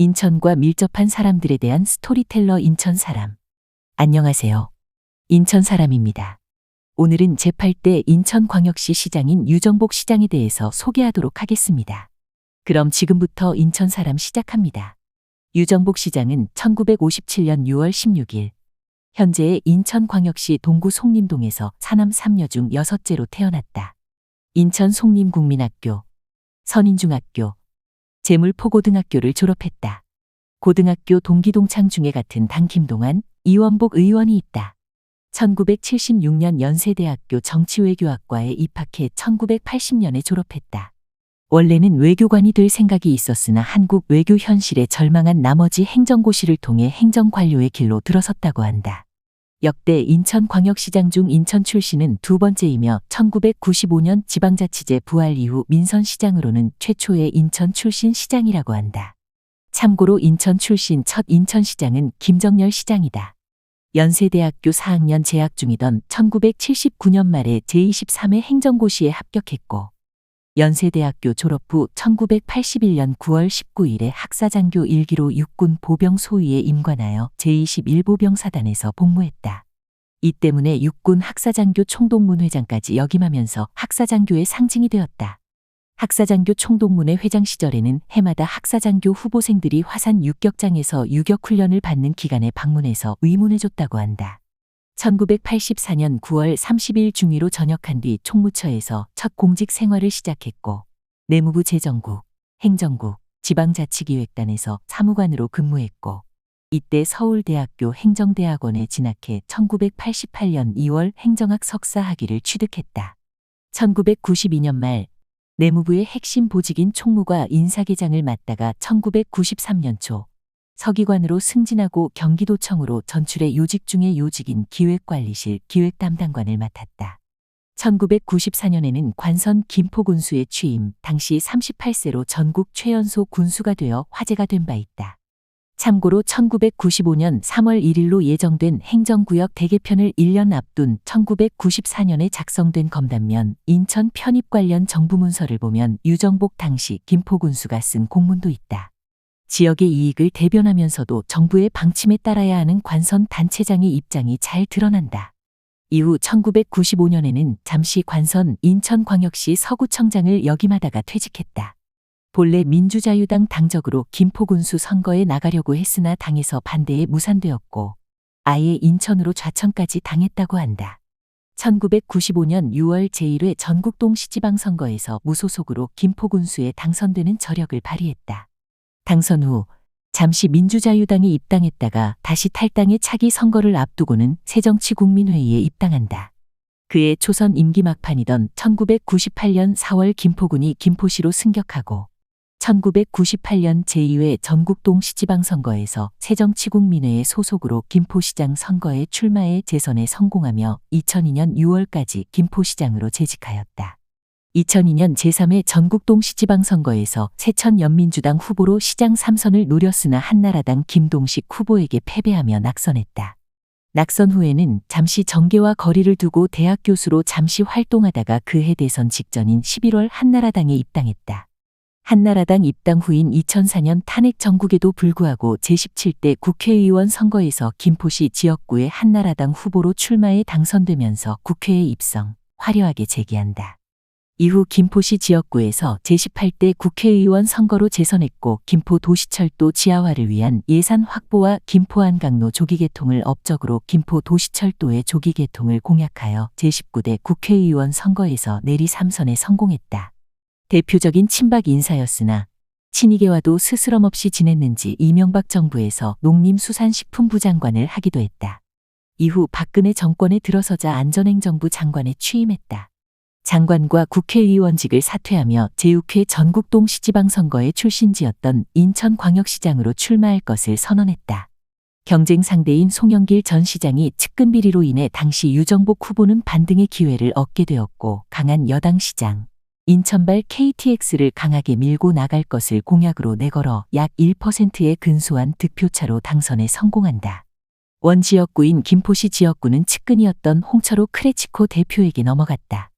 인천과 밀접한 사람들에 대한 스토리텔러 인천 사람. 안녕하세요. 인천 사람입니다. 오늘은 제8대 인천광역시 시장인 유정복 시장에 대해서 소개하도록 하겠습니다. 그럼 지금부터 인천 사람 시작합니다. 유정복 시장은 1957년 6월 16일 현재의 인천광역시 동구 송림동에서 사남 3녀 중 6째로 태어났다. 인천 송림국민학교, 선인중학교, 재물포고등학교를 졸업했다. 고등학교 동기동창 중에 같은 당 김동완, 이원복 의원이 있다. 1976년 연세대학교 정치외교학과에 입학해 1980년에 졸업했다. 원래는 외교관이 될 생각이 있었으나 한국 외교 현실에 절망한 나머지 행정고시를 통해 행정관료의 길로 들어섰다고 한다. 역대 인천광역시장 중 인천 출신은 두 번째이며 1995년 지방자치제 부활 이후 민선시장으로는 최초의 인천 출신 시장이라고 한다. 참고로 인천 출신 첫 인천시장은 김정열 시장이다. 연세대학교 4학년 재학 중이던 1979년 말에 제23회 행정고시에 합격했고 연세대학교 졸업 후 1981년 9월 19일에 학사장교 1기로 육군 보병 소위에 임관하여 제21보병사단에서 복무했다. 이 때문에 육군 학사장교 총동문회장까지 역임하면서 학사장교의 상징이 되었다. 학사장교 총동문회 회장 시절에는 해마다 학사장교 후보생들이 화산 육격장에서 유격훈련을 받는 기간에 방문해서 의문해줬다고 한다. 1984년 9월 30일 중위로 전역한 뒤 총무처에서 첫 공직 생활을 시작했고 내무부 재정국, 행정국, 지방자치기획단에서 사무관으로 근무했고 이때 서울대학교 행정대학원에 진학해 1988년 2월 행정학 석사 학위를 취득했다. 1992년 말 내무부의 핵심 보직인 총무과 인사계장을 맡다가 1993년 초 서기관으로 승진하고 경기도청으로 전출해 요직 중의 요직인 기획관리실 기획담당관을 맡았다. 1994년에는 관선 김포군수에 취임, 당시 38세로 전국 최연소 군수가 되어 화제가 된 바 있다. 참고로 1995년 3월 1일로 예정된 행정구역 대개편을 1년 앞둔 1994년에 작성된 검단면 인천 편입 관련 정부문서를 보면 유정복 당시 김포군수가 쓴 공문도 있다. 지역의 이익을 대변하면서도 정부의 방침에 따라야 하는 관선 단체장의 입장이 잘 드러난다. 이후 1995년에는 잠시 관선 인천광역시 서구청장을 역임하다가 퇴직했다. 본래 민주자유당 당적으로 김포군수 선거에 나가려고 했으나 당에서 반대에 무산되었고 아예 인천으로 좌천까지 당했다고 한다. 1995년 6월 제1회 전국동시지방선거에서 무소속으로 김포군수에 당선되는 저력을 발휘했다. 당선 후 잠시 민주자유당에 입당했다가 다시 탈당해 차기 선거를 앞두고는 새정치국민회의에 입당한다. 그해 초선 임기 막판이던 1998년 4월 김포군이 김포시로 승격하고 1998년 제2회 전국동시지방선거에서 새정치국민회의 소속으로 김포시장 선거에 출마해 재선에 성공하며 2002년 6월까지 김포시장으로 재직하였다. 2002년 제3회 전국동시지방선거에서 새천연민주당 후보로 시장 3선을 노렸으나 한나라당 김동식 후보에게 패배하며 낙선했다. 낙선 후에는 잠시 정계와 거리를 두고 대학 교수로 잠시 활동하다가 그해 대선 직전인 11월 한나라당에 입당했다. 한나라당 입당 후인 2004년 탄핵 정국에도 불구하고 제17대 국회의원 선거에서 김포시 지역구의 한나라당 후보로 출마해 당선되면서 국회에 입성, 화려하게 재기한다. 이후 김포시 지역구에서 제18대 국회의원 선거로 재선했고 김포도시철도 지하화를 위한 예산 확보와 김포한강로 조기개통을 업적으로 김포도시철도의 조기개통을 공약하여 제19대 국회의원 선거에서 내리 3선에 성공했다. 대표적인 친박 인사였으나 친이계와도 스스럼없이 지냈는지 이명박 정부에서 농림수산식품부 장관을 하기도 했다. 이후 박근혜 정권에 들어서자 안전행정부 장관에 취임했다. 장관과 국회의원직을 사퇴하며 제6회 전국동시지방선거의 출신지였던 인천광역시장으로 출마할 것을 선언했다. 경쟁 상대인 송영길 전 시장이 측근 비리로 인해 당시 유정복 후보는 반등의 기회를 얻게 되었고 강한 여당 시장, 인천발 KTX를 강하게 밀고 나갈 것을 공약으로 내걸어 약 1%의 근소한 득표차로 당선에 성공한다. 원 지역구인 김포시 지역구는 측근이었던 홍철호 크레치코 대표에게 넘어갔다.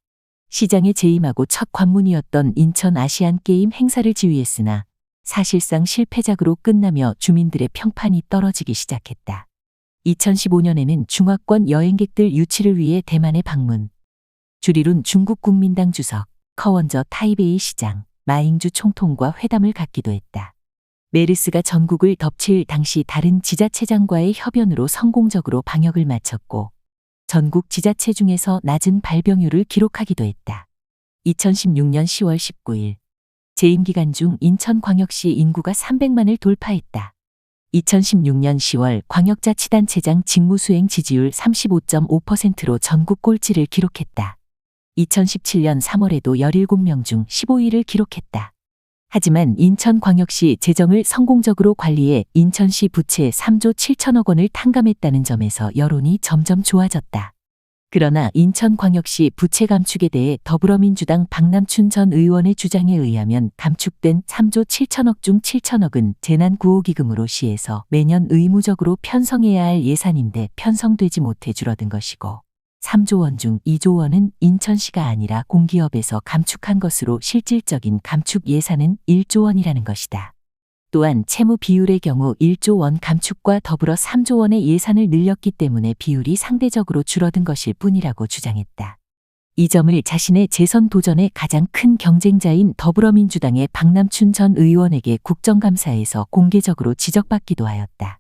시장에 재임하고 첫 관문이었던 인천 아시안게임 행사를 지휘했으나 사실상 실패작으로 끝나며 주민들의 평판이 떨어지기 시작했다. 2015년에는 중화권 여행객들 유치를 위해 대만에 방문. 주리룬 중국 국민당 주석, 커원저 타이베이 시장, 마잉주 총통과 회담을 갖기도 했다. 메르스가 전국을 덮칠 당시 다른 지자체장과의 협연으로 성공적으로 방역을 마쳤고 전국 지자체 중에서 낮은 발병률을 기록하기도 했다. 2016년 10월 19일 재임 기간 중 인천광역시 인구가 300만을 돌파했다. 2016년 10월 광역자치단체장 직무수행 지지율 35.5%로 전국 꼴찌를 기록했다. 2017년 3월에도 17명 중 15위를 기록했다. 하지만 인천광역시 재정을 성공적으로 관리해 인천시 부채 3조 7천억 원을 탕감했다는 점에서 여론이 점점 좋아졌다. 그러나 인천광역시 부채 감축에 대해 더불어민주당 박남춘 전 의원의 주장에 의하면 감축된 3조 7천억 중 7천억은 재난구호기금으로 시에서 매년 의무적으로 편성해야 할 예산인데 편성되지 못해 줄어든 것이고 3조 원 중 2조 원은 인천시가 아니라 공기업에서 감축한 것으로 실질적인 감축 예산은 1조 원이라는 것이다. 또한 채무 비율의 경우 1조 원 감축과 더불어 3조 원의 예산을 늘렸기 때문에 비율이 상대적으로 줄어든 것일 뿐이라고 주장했다. 이 점을 자신의 재선 도전의 가장 큰 경쟁자인 더불어민주당의 박남춘 전 의원에게 국정감사에서 공개적으로 지적받기도 하였다.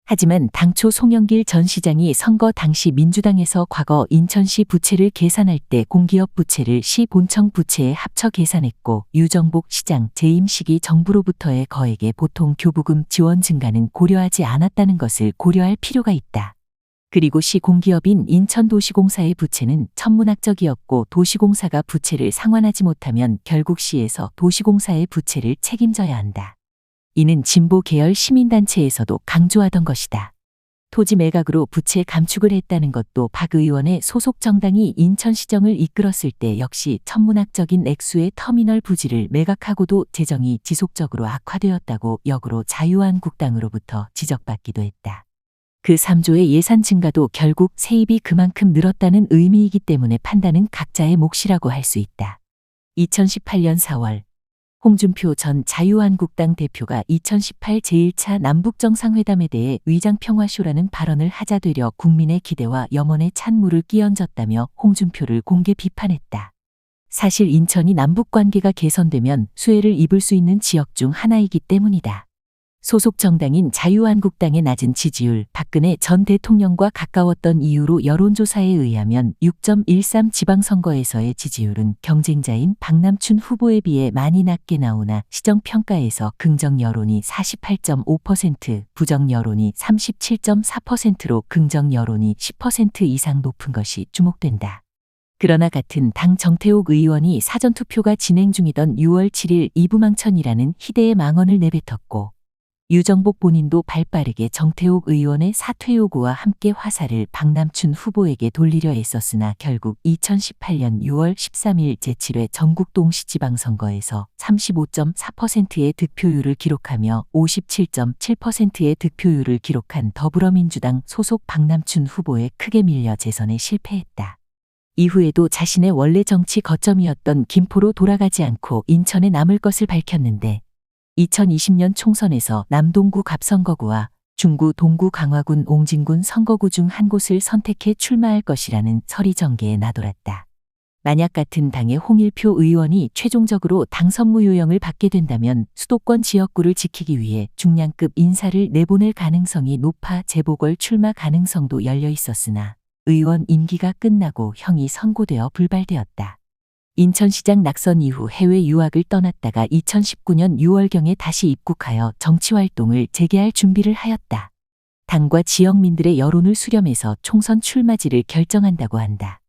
하지만 당초 송영길 전 시장이 선거 당시 민주당에서 과거 인천시 부채를 계산할 때 공기업 부채를 시 본청 부채에 합쳐 계산했고 유정복 시장 재임 시기 정부로부터의 거액의 보통 교부금 지원 증가는 고려하지 않았다는 것을 고려할 필요가 있다. 그리고 시 공기업인 인천도시공사의 부채는 천문학적이었고 도시공사가 부채를 상환하지 못하면 결국 시에서 도시공사의 부채를 책임져야 한다. 이는 진보 계열 시민단체에서도 강조하던 것이다. 토지 매각으로 부채 감축을 했다는 것도 박 의원의 소속 정당이 인천시정을 이끌었을 때 역시 천문학적인 액수의 터미널 부지를 매각하고도 재정이 지속적으로 악화되었다고 역으로 자유한국당으로부터 지적받기도 했다. 그 3조의 예산 증가도 결국 세입이 그만큼 늘었다는 의미이기 때문에 판단은 각자의 몫이라고 할 수 있다. 2018년 4월 홍준표 전 자유한국당 대표가 2018 제1차 남북정상회담에 대해 위장평화쇼라는 발언을 하자되려 국민의 기대와 염원에 찬물을 끼얹었다며 홍준표를 공개 비판했다. 사실 인천이 남북관계가 개선되면 수혜를 입을 수 있는 지역 중 하나이기 때문이다. 소속 정당인 자유한국당의 낮은 지지율, 박근혜 전 대통령과 가까웠던 이유로 여론조사에 의하면 6.13 지방선거에서의 지지율은 경쟁자인 박남춘 후보에 비해 많이 낮게 나오나 시정평가에서 긍정 여론이 48.5%, 부정 여론이 37.4%로 긍정 여론이 10% 이상 높은 것이 주목된다. 그러나 같은 당 정태욱 의원이 사전투표가 진행 중이던 6월 7일 이부망천이라는 희대의 망언을 내뱉었고 유정복 본인도 발빠르게 정태욱 의원의 사퇴 요구와 함께 화살을 박남춘 후보에게 돌리려 애썼으나 결국 2018년 6월 13일 제7회 전국 동시지방선거에서 35.4%의 득표율을 기록하며 57.7%의 득표율을 기록한 더불어민주당 소속 박남춘 후보에 크게 밀려 재선에 실패했다. 이후에도 자신의 원래 정치 거점이었던 김포로 돌아가지 않고 인천에 남을 것을 밝혔는데 2020년 총선에서 남동구 갑선거구와 중구 동구 강화군 옹진군 선거구 중 한 곳을 선택해 출마할 것이라는 설이 전개에 나돌았다. 만약 같은 당의 홍일표 의원이 최종적으로 당선 무효형을 받게 된다면 수도권 지역구를 지키기 위해 중량급 인사를 내보낼 가능성이 높아 재보궐 출마 가능성도 열려 있었으나 의원 임기가 끝나고 형이 선고되어 불발되었다. 인천시장 낙선 이후 해외 유학을 떠났다가 2019년 6월경에 다시 입국하여 정치활동을 재개할 준비를 하였다. 당과 지역민들의 여론을 수렴해서 총선 출마지를 결정한다고 한다.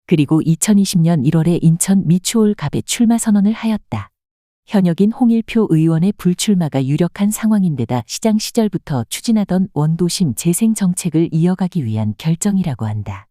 그리고 2020년 1월에 인천 미추홀갑에 출마 선언을 하였다. 현역인 홍일표 의원의 불출마가 유력한 상황인데다 시장 시절부터 추진하던 원도심 재생 정책을 이어가기 위한 결정이라고 한다.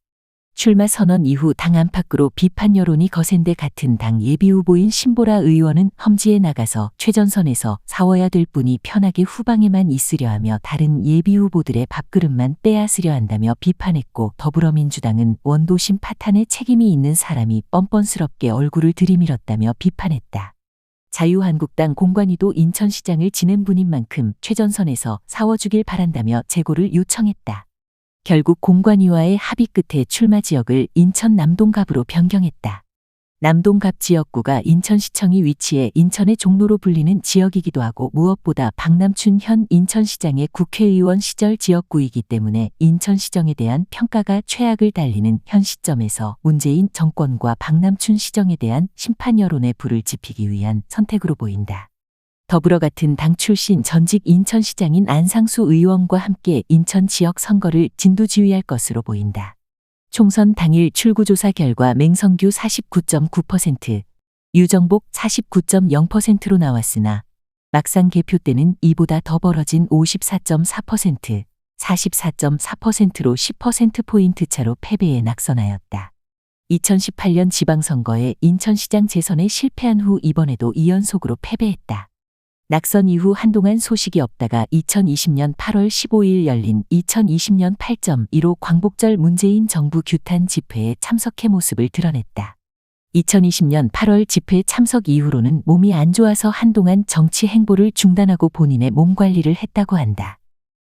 출마 선언 이후 당 안팎으로 비판 여론이 거센데 같은 당 예비후보인 신보라 의원은 험지에 나가서 최전선에서 싸워야 될 분이 편하게 후방에만 있으려 하며 다른 예비후보들의 밥그릇만 빼앗으려 한다며 비판했고 더불어민주당은 원도심 파탄에 책임이 있는 사람이 뻔뻔스럽게 얼굴을 들이밀었다며 비판했다. 자유한국당 공관위도 인천시장을 지낸 분인 만큼 최전선에서 싸워주길 바란다며 재고를 요청했다. 결국 공관위와의 합의 끝에 출마 지역을 인천 남동갑으로 변경했다. 남동갑 지역구가 인천시청이 위치해 인천의 종로로 불리는 지역이기도 하고 무엇보다 박남춘 현 인천시장의 국회의원 시절 지역구이기 때문에 인천시정에 대한 평가가 최악을 달리는 현 시점에서 문재인 정권과 박남춘 시정에 대한 심판 여론에 불을 지피기 위한 선택으로 보인다. 더불어 같은 당 출신 전직 인천시장인 안상수 의원과 함께 인천 지역 선거를 진두지휘할 것으로 보인다. 총선 당일 출구조사 결과 맹성규 49.9%, 유정복 49.0%로 나왔으나 막상 개표 때는 이보다 더 벌어진 54.4%, 44.4%로 10%포인트 차로 패배에 낙선하였다. 2018년 지방선거에 인천시장 재선에 실패한 후 이번에도 2연속으로 패배했다. 낙선 이후 한동안 소식이 없다가 2020년 8월 15일 열린 2020년 8.15 광복절 문재인 정부 규탄 집회에 참석해 모습을 드러냈다. 2020년 8월 집회 참석 이후로는 몸이 안 좋아서 한동안 정치 행보를 중단하고 본인의 몸 관리를 했다고 한다.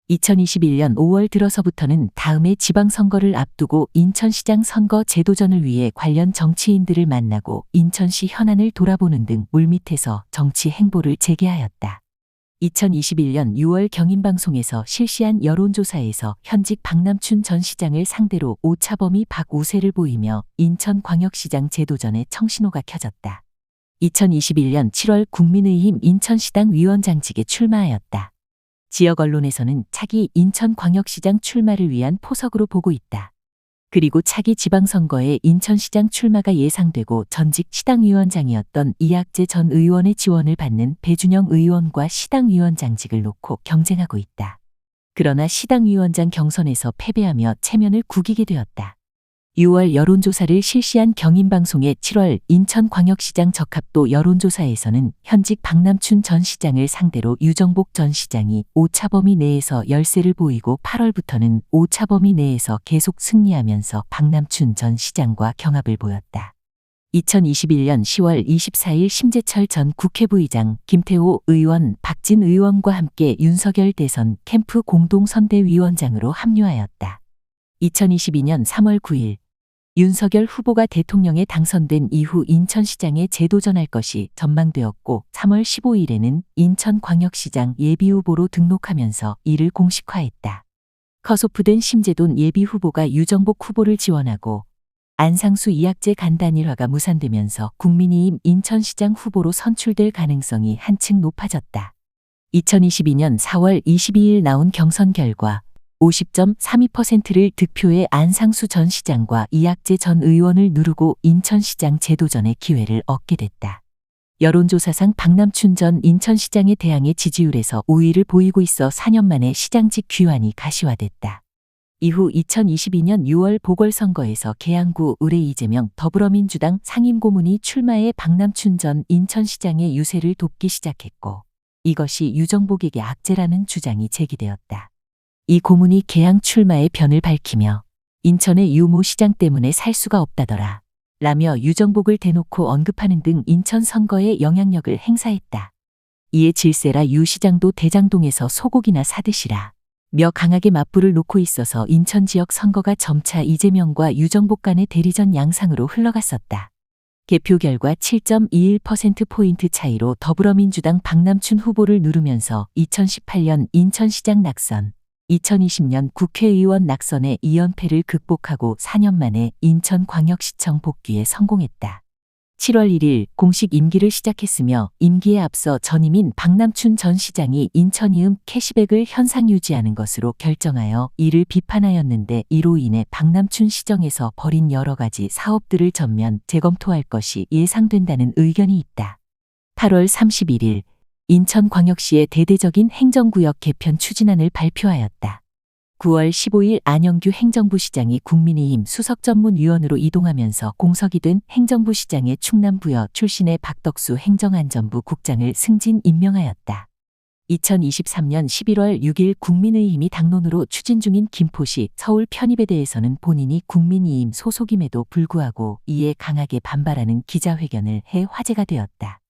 2021년 5월 들어서부터는 다음해 지방선거를 앞두고 인천시장 선거 재도전을 위해 관련 정치인들을 만나고 인천시 현안을 돌아보는 등 물밑에서 정치 행보를 재개하였다. 2021년 6월 경인방송에서 실시한 여론조사에서 현직 박남춘 전 시장을 상대로 오차범위 박우세를 보이며 인천광역시장 재도전에 청신호가 켜졌다. 2021년 7월 국민의힘 인천시당 위원장직에 출마하였다. 지역 언론에서는 차기 인천광역시장 출마를 위한 포석으로 보고 있다. 그리고 차기 지방선거에 인천시장 출마가 예상되고 전직 시당위원장이었던 이학재 전 의원의 지원을 받는 배준영 의원과 시당위원장직을 놓고 경쟁하고 있다. 그러나 시당위원장 경선에서 패배하며 체면을 구기게 되었다. 6월 여론조사를 실시한 경인방송의 7월 인천광역시장 적합도 여론조사에서는 현직 박남춘 전 시장을 상대로 유정복 전 시장이 오차범위 내에서 열세를 보이고 8월부터는 오차범위 내에서 계속 승리하면서 박남춘 전 시장과 경합을 보였다. 2021년 10월 24일 심재철 전 국회부의장, 김태호 의원, 박진 의원과 함께 윤석열 대선 캠프 공동선대위원장으로 합류하였다. 2022년 3월 9일 윤석열 후보가 대통령에 당선된 이후 인천시장에 재도전할 것이 전망되었고 3월 15일에는 인천광역시장 예비후보로 등록하면서 이를 공식화했다. 컷오프된 심재돈 예비후보가 유정복 후보를 지원하고 안상수 이학재 간단일화가 무산되면서 국민의힘 인천시장 후보로 선출될 가능성이 한층 높아졌다. 2022년 4월 22일 나온 경선 결과 50.32%를 득표해 안상수 전 시장과 이학재 전 의원을 누르고 인천시장 재도전의 기회를 얻게 됐다. 여론조사상 박남춘 전 인천시장의 대항의 지지율에서 우위를 보이고 있어 4년 만에 시장직 귀환이 가시화됐다. 이후 2022년 6월 보궐선거에서 계양구 의뢰 이재명 더불어민주당 상임고문이 출마해 박남춘 전 인천시장의 유세를 돕기 시작했고 이것이 유정복에게 악재라는 주장이 제기되었다. 이 고문이 계양 출마의 변을 밝히며 인천의 유모 시장 때문에 살 수가 없다더라 라며 유정복을 대놓고 언급하는 등 인천 선거에 영향력을 행사했다. 이에 질세라 유 시장도 대장동에서 소고기나 사드시라 며 강하게 맞불을 놓고 있어서 인천 지역 선거가 점차 이재명과 유정복 간의 대리전 양상으로 흘러갔었다. 개표 결과 7.21%포인트 차이로 더불어민주당 박남춘 후보를 누르면서 2018년 인천시장 낙선, 2020년 국회의원 낙선의 2연패를 극복하고 4년 만에 인천광역시청 복귀에 성공했다. 7월 1일 공식 임기를 시작했으며 임기에 앞서 전임인 박남춘 전 시장이 인천이음 캐시백을 현상 유지하는 것으로 결정하여 이를 비판하였는데 이로 인해 박남춘 시정에서 벌인 여러 가지 사업들을 전면 재검토할 것이 예상된다는 의견이 있다. 8월 31일 인천광역시의 대대적인 행정구역 개편 추진안을 발표하였다. 9월 15일 안영규 행정부시장이 국민의힘 수석전문위원으로 이동하면서 공석이 된 행정부시장의 충남부여 출신의 박덕수 행정안전부 국장을 승진 임명하였다. 2023년 11월 6일 국민의힘이 당론으로 추진 중인 김포시 서울 편입에 대해서는 본인이 국민의힘 소속임에도 불구하고 이에 강하게 반발하는 기자회견을 해 화제가 되었다.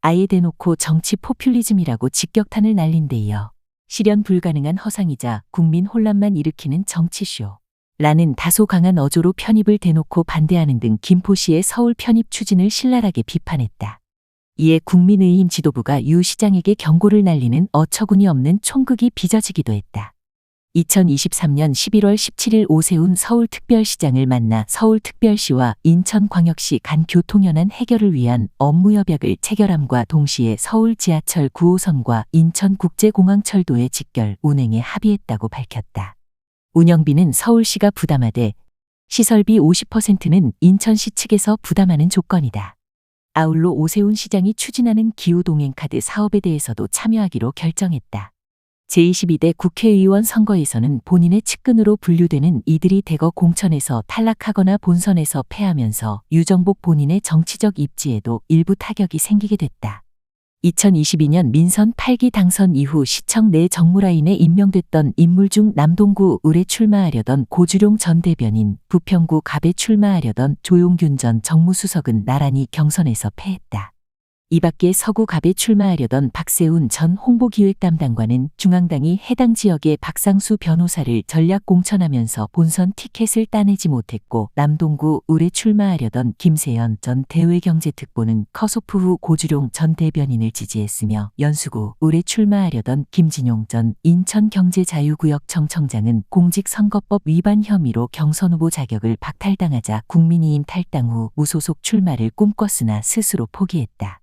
아예 대놓고 정치 포퓰리즘이라고 직격탄을 날린 데 이어 실현 불가능한 허상이자 국민 혼란만 일으키는 정치쇼 라는 다소 강한 어조로 편입을 대놓고 반대하는 등 김포시의 서울 편입 추진을 신랄하게 비판했다. 이에 국민의힘 지도부가 유 시장에게 경고를 날리는 어처구니 없는 총극이 빚어지기도 했다. 2023년 11월 17일 오세훈 서울특별시장을 만나 서울특별시와 인천광역시 간 교통현안 해결을 위한 업무협약을 체결함과 동시에 서울 지하철 9호선과 인천국제공항철도의 직결 운행에 합의했다고 밝혔다. 운영비는 서울시가 부담하되 시설비 50%는 인천시 측에서 부담하는 조건이다. 아울러 오세훈 시장이 추진하는 기후동행카드 사업에 대해서도 참여하기로 결정했다. 제22대 국회의원 선거에서는 본인의 측근으로 분류되는 이들이 대거 공천에서 탈락하거나 본선에서 패하면서 유정복 본인의 정치적 입지에도 일부 타격이 생기게 됐다. 2022년 민선 8기 당선 이후 시청 내 정무라인에 임명됐던 인물 중 남동구 을에 출마하려던 고주룡 전 대변인, 부평구 갑에 출마하려던 조용균 전 정무수석은 나란히 경선에서 패했다. 이 밖에 서구 갑에 출마하려던 박세훈 전 홍보기획 담당관은 중앙당이 해당 지역의 박상수 변호사를 전략 공천하면서 본선 티켓을 따내지 못했고, 남동구 을에 출마하려던 김세연 전 대외경제특보는 컷오프 후 고주룡 전 대변인을 지지했으며, 연수구 을에 출마하려던 김진용 전 인천경제자유구역청 청장은 공직선거법 위반 혐의로 경선 후보 자격을 박탈당하자 국민의힘 탈당 후 무소속 출마를 꿈꿨으나 스스로 포기했다.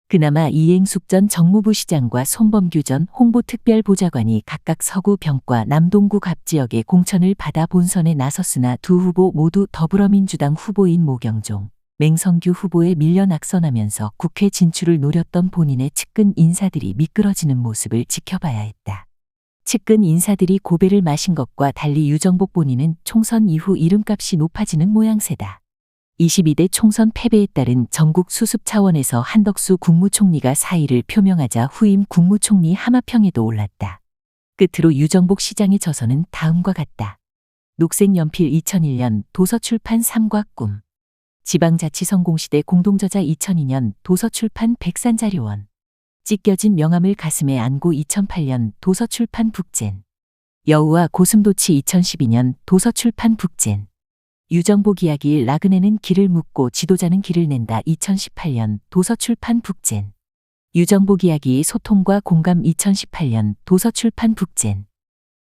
그나마 이행숙 전 정무부 시장과 손범규 전 홍보특별보좌관이 각각 서구 병과 남동구 갑 지역의 공천을 받아 본선에 나섰으나 두 후보 모두 더불어민주당 후보인 모경종, 맹성규 후보에 밀려 낙선하면서 국회 진출을 노렸던 본인의 측근 인사들이 미끄러지는 모습을 지켜봐야 했다. 측근 인사들이 고배를 마신 것과 달리 유정복 본인은 총선 이후 이름값이 높아지는 모양새다. 22대 총선 패배에 따른 전국 수습 차원에서 한덕수 국무총리가 사의를 표명하자 후임 국무총리 하마평에도 올랐다. 끝으로 유정복 시장의 저서는 다음과 같다. 녹색연필 2001년 도서출판 삼과 꿈. 지방자치성공시대 공동저자 2002년 도서출판 백산자료원. 찢겨진 명함을 가슴에 안고 2008년 도서출판 북젠. 여우와 고슴도치 2012년 도서출판 북젠. 유정복 이야기 라그네는 길을 묻고 지도자는 길을 낸다 2018년 도서출판 북젠. 유정복 이야기 소통과 공감 2018년 도서출판 북젠.